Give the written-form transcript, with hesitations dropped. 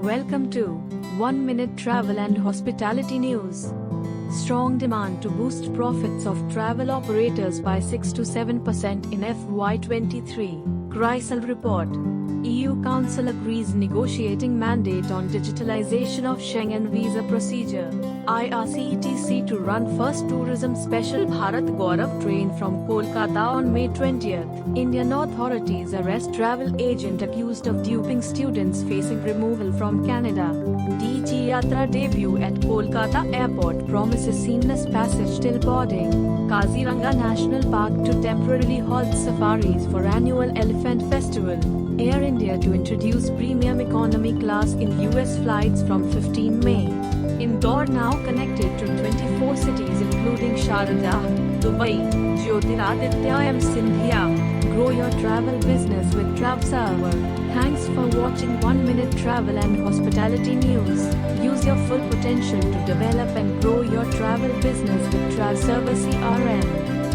Welcome to 1 Minute Travel and Hospitality News. Strong demand to boost profits of travel operators by 6 to 7% in FY23, CRISIL report. EU Council agrees negotiating mandate on digitalization of Schengen visa procedure. IRCTC to run first tourism special Bharat Gaurav train from Kolkata on May 20th. Indian authorities arrest travel agent accused of duping students facing removal from Canada. DG Yatra debut at Kolkata Airport promises seamless passage till boarding. Kaziranga National Park to temporarily halt safaris for annual Elephant Festival. Air India to introduce premium economy class in US flights from 15 May. Indore now connected to 24 cities including Sharjah, Dubai, Jyotiraditya M. Sindhya. Grow your travel business with TravServer. Thanks for watching 1 Minute Travel and Hospitality News. Use your full potential to develop and grow your travel business with TravServer CRM.